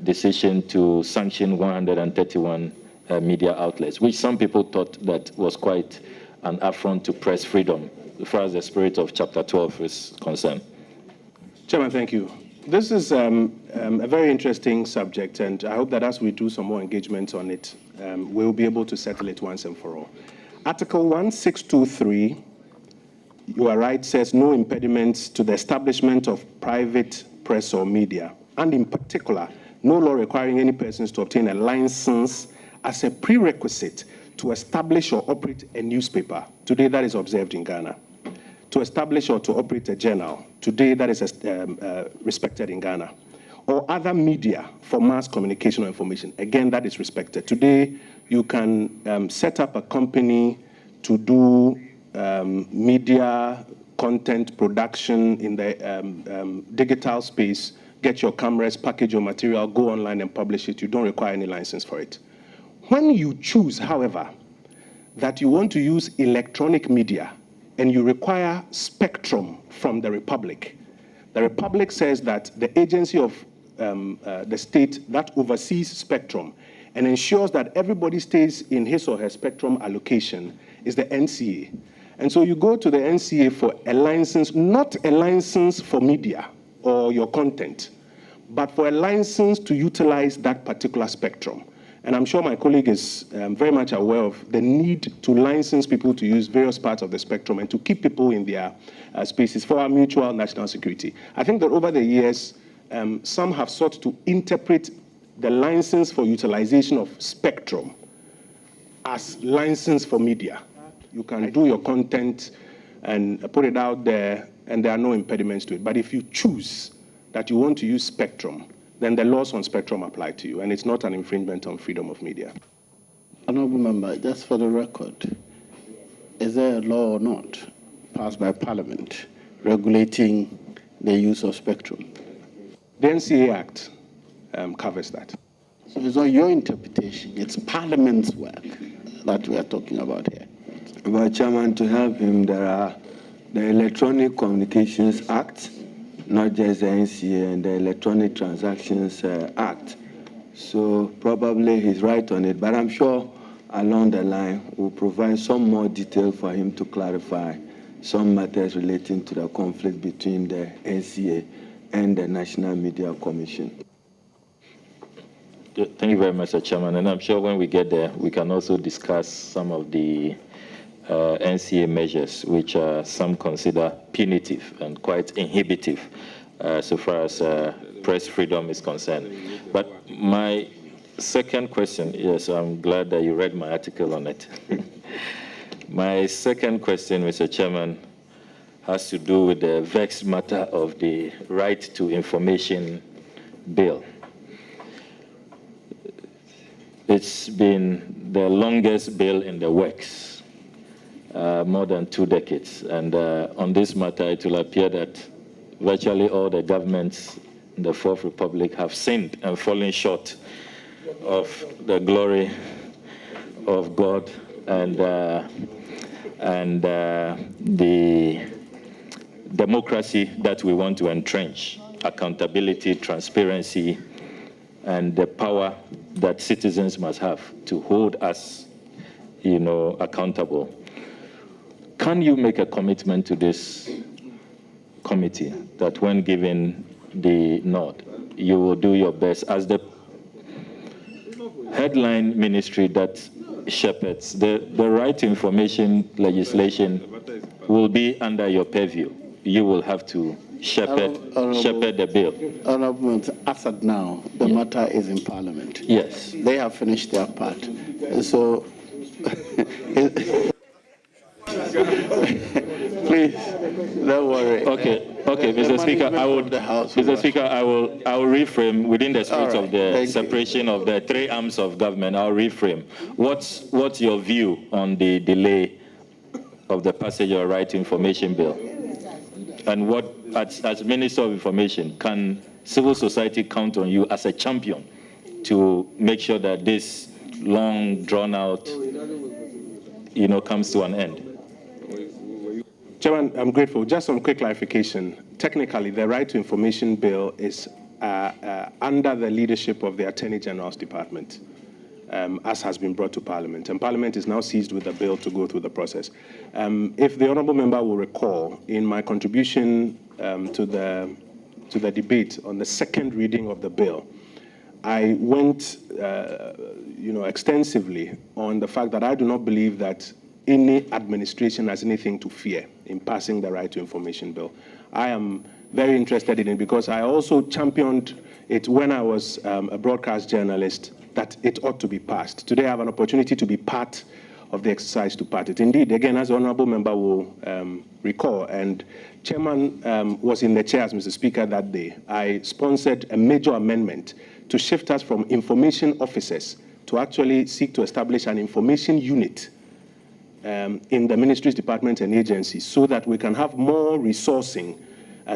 decision to sanction 131 media outlets, which some people thought that was quite an affront to press freedom, as far as the spirit of Chapter 12 is concerned. Chairman, thank you. This is a very interesting subject, and I hope that as we do some more engagement on it, we'll be able to settle it once and for all. Article 1623, you are right, says no impediments to the establishment of private press or media, and in particular, no law requiring any persons to obtain a license as a prerequisite to establish or operate a newspaper. Today, that is observed in Ghana. To establish or to operate a journal. Today, that is respected in Ghana. Or other media for mass communication or information. Again, that is respected. Today, you can set up a company to do media content production in the digital space, get your cameras, package your material, go online and publish it. You don't require any license for it. When you choose, however, that you want to use electronic media and you require spectrum from the Republic says that the agency of the state that oversees spectrum and ensures that everybody stays in his or her spectrum allocation is the NCA. And so you go to the NCA for a license, not a license for media or your content, but for a license to utilize that particular spectrum. And I'm sure my colleague is very much aware of the need to license people to use various parts of the spectrum and to keep people in their spaces for our mutual national security. I think that over the years, some have sought to interpret the license for utilization of spectrum as license for media. You can do your content and put it out there, and there are no impediments to it. But if you choose that you want to use spectrum, then the laws on spectrum apply to you, and it's not an infringement on freedom of media. Honourable Member, just for the record, is there a law or not passed by Parliament regulating the use of spectrum? The NCA Act covers that. So it's not your interpretation, it's Parliament's work that we are talking about here. But Chairman, to help him, there are the Electronic Communications Act, not just the NCA, and the Electronic Transactions Act. So probably he's right on it, but I'm sure along the line we'll provide some more detail for him to clarify some matters relating to the conflict between the NCA and the National Media Commission. Thank you very much, Mr. Chairman. And I'm sure when we get there, we can also discuss some of the NCA measures, which some consider punitive and quite inhibitive so far as press freedom is concerned. But my second question, yes, I'm glad that you read my article on it. My second question, Mr. Chairman, has to do with the vexed matter of the Right to Information Bill. It's been the longest bill in the works. More than 2 decades. And on this matter, it will appear that virtually all the governments in the Fourth Republic have sinned and fallen short of the glory of God and the democracy that we want to entrench, accountability, transparency, and the power that citizens must have to hold us, accountable. Can you make a commitment to this committee that when given the nod, you will do your best as the headline ministry that shepherds the right to information legislation will be under your purview? You will have to shepherd the bill. Honourable, as at now, the matter is in Parliament. Yes. They have finished their part. So, please, don't worry. Okay, Mr. Speaker, I will reframe within the spirit of the separation of the 3 arms of government. I'll reframe. What's your view on the delay of the passage of the Right to Information Bill? And what, as Minister of Information, can civil society count on you as a champion to make sure that this long, drawn-out, comes to an end? Chairman, I'm grateful. Just some quick clarification. Technically, the Right to Information Bill is under the leadership of the Attorney General's Department, as has been brought to Parliament. And Parliament is now seized with the bill to go through the process. If the Honourable Member will recall, in my contribution to the debate on the second reading of the bill, I went extensively on the fact that I do not believe that any administration has anything to fear in passing the Right to Information Bill. I am very interested in it because I also championed it when I was a broadcast journalist, that it ought to be passed. Today I have an opportunity to be part of the exercise to pass it. Indeed, again, as the Honourable Member will recall, and Chairman was in the chair as Mr. Speaker that day, I sponsored a major amendment to shift us from information officers to actually seek to establish an information unit in the ministries, departments, and agencies so that we can have more resourcing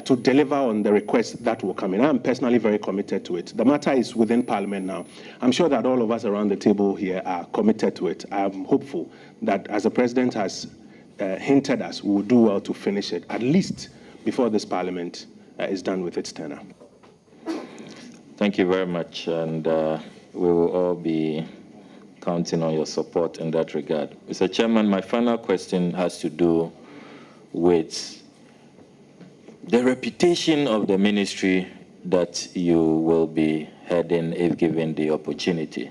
to deliver on the requests that will come in. I'm personally very committed to it. The matter is within Parliament now. I'm sure that all of us around the table here are committed to it. I'm hopeful that, as the President has hinted us, we will do well to finish it, at least before this Parliament is done with its tenure. Thank you very much, and we will all be counting on your support in that regard. Mr. Chairman, my final question has to do with the reputation of the ministry that you will be heading if given the opportunity.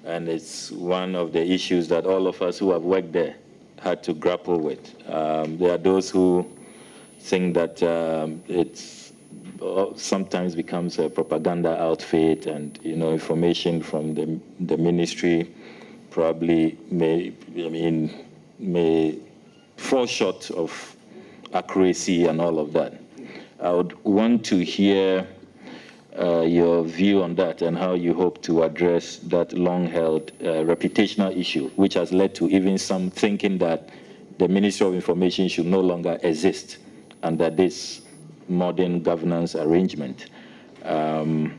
And it's one of the issues that all of us who have worked there had to grapple with. There are those who think that it's sometimes becomes a propaganda outfit, and information from the ministry probably may fall short of accuracy and all of that. I would want to hear your view on that and how you hope to address that long-held reputational issue, which has led to even some thinking that the Ministry of Information should no longer exist under this modern governance arrangement. And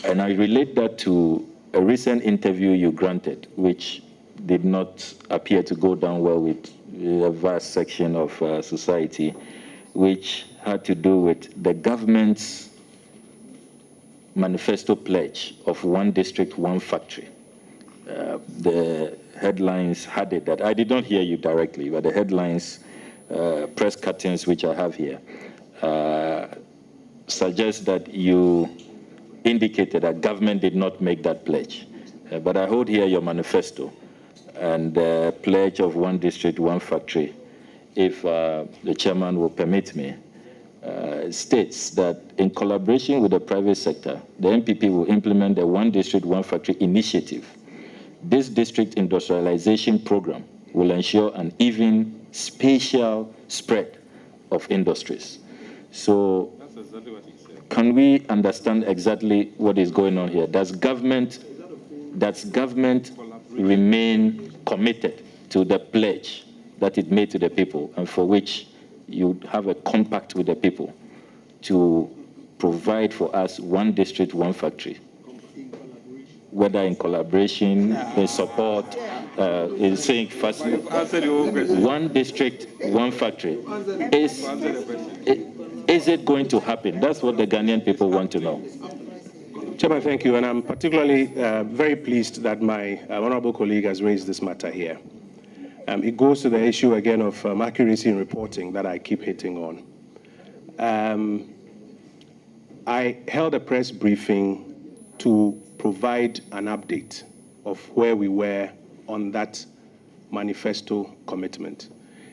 I relate that to a recent interview you granted, which did not appear to go down well with a vast section of society, which had to do with the government's manifesto pledge of one district, one factory. The headlines had it that, I did not hear you directly, but the headlines, press cuttings, which I have here, suggest that you indicated that government did not make that pledge. But I hold here your manifesto, and the pledge of one district, one factory, if the chairman will permit me, states that in collaboration with the private sector, the NPP will implement the One District, One Factory initiative. This district industrialization program will ensure an even spatial spread of industries. So that's exactly what he said. Can we understand exactly what is going on here? Does government remain committed to the pledge that it made to the people, and for which you have a compact with the people to provide for us one district, one factory, whether in collaboration, in support, in saying first, one district, one factory. Is it going to happen? That's what the Ghanaian people want to know. Chairman, thank you, and I'm particularly very pleased that my honourable colleague has raised this matter here. It goes to the issue again of accuracy in reporting that I keep hitting on. I held a press briefing to provide an update of where we were on that manifesto commitment.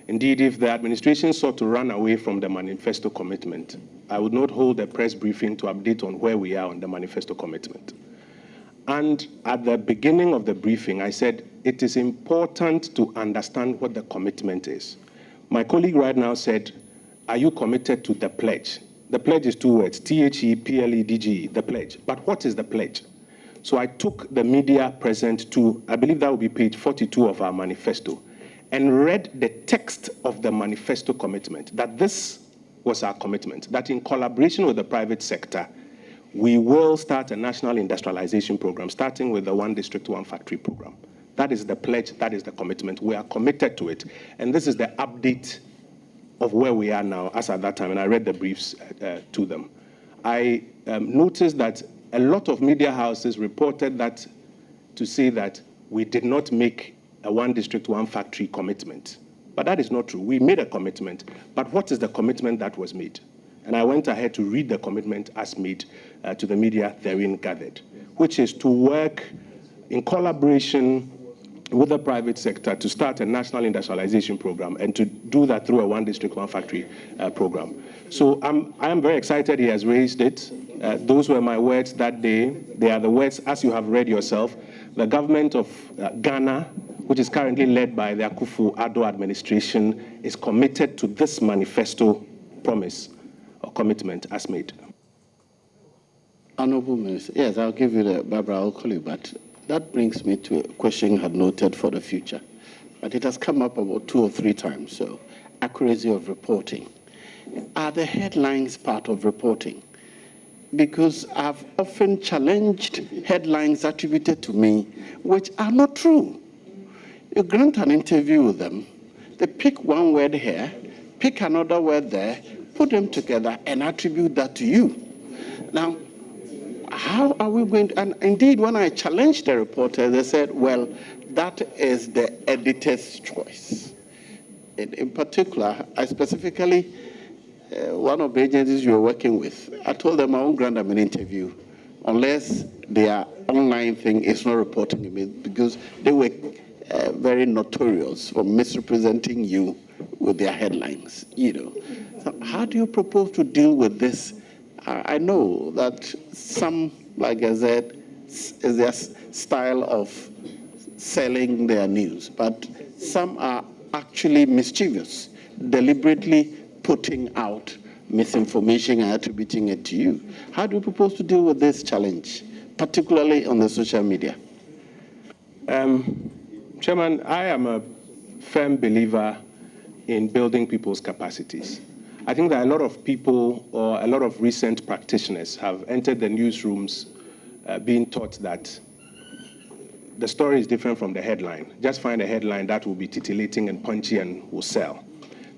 Indeed, if the administration sought to run away from the manifesto commitment, I would not hold a press briefing to update on where we are on the manifesto commitment. And at the beginning of the briefing, I said, it is important to understand what the commitment is. My colleague right now said, are you committed to the pledge? The pledge is two words, THEPLEDGE, the pledge. But what is the pledge? So I took the media present to, I believe that will be page 42 of our manifesto, and read the text of the manifesto commitment, that this was our commitment, that in collaboration with the private sector, we will start a national industrialization program, starting with the One District, One Factory program. That is the pledge, that is the commitment. We are committed to it. And this is the update of where we are now, as at that time, and I read the briefs to them. I noticed that a lot of media houses reported that to say that we did not make a one district, one factory commitment. But that is not true. We made a commitment. But what is the commitment that was made? And I went ahead to read the commitment as made to the media therein gathered, which is to work in collaboration with the private sector to start a national industrialization program and to do that through a one district, one factory program. So I am very excited he has raised it. Those were my words that day. They are the words as you have read yourself. The government of Ghana, which is currently led by the Akufo-Addo administration, is committed to this manifesto promise or commitment as made. Honorable Minister, yes, I'll give you the, Barbara, I'll call you, but that brings me to a question you had noted for the future. But it has come up about 2 or 3 times, so accuracy of reporting. Are the headlines part of reporting? Because I've often challenged headlines attributed to me which are not true. You grant an interview with them, they pick one word here, pick another word there, put them together and attribute that to you. Now, how are we going to, and indeed when I challenged the reporter, they said, well, that is the editor's choice. In particular, I specifically, one of the agencies you were working with, I told them I won't grant them an interview unless their online thing is not reporting me, because they were very notorious for misrepresenting you with their headlines, you know. So how do you propose to deal with this? I know that some, like I said, is their style of selling their news, but some are actually mischievous, deliberately putting out misinformation and attributing it to you. How do you propose to deal with this challenge, particularly on the social media? Chairman, I am a firm believer in building people's capacities. I think that a lot of people or a lot of recent practitioners have entered the newsrooms being taught that the story is different from the headline. Just find a headline that will be titillating and punchy and will sell.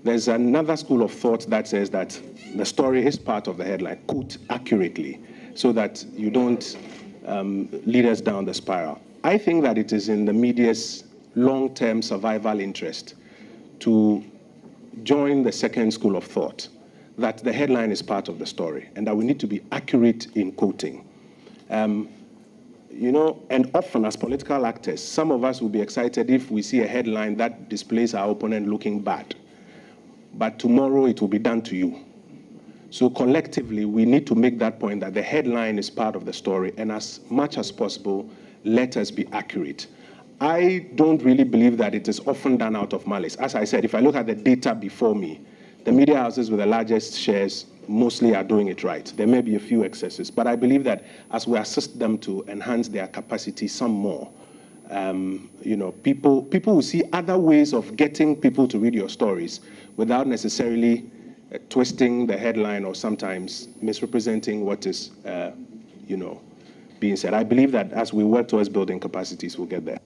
There's another school of thought that says that the story is part of the headline, quote accurately, so that you don't lead us down the spiral. I think that it is in the media's long-term survival interest to join the second school of thought, that the headline is part of the story and that we need to be accurate in quoting. You know, and often as political actors, some of us will be excited if we see a headline that displays our opponent looking bad. But tomorrow it will be done to you. So collectively, we need to make that point that the headline is part of the story, and as much as possible, let us be accurate. I don't really believe that it is often done out of malice. As I said, if I look at the data before me, the media houses with the largest shares mostly are doing it right. There may be a few excesses, but I believe that as we assist them to enhance their capacity some more, you know, people will see other ways of getting people to read your stories without necessarily twisting the headline or sometimes misrepresenting what is, you know, being said. I believe that as we work towards building capacities, we'll get there.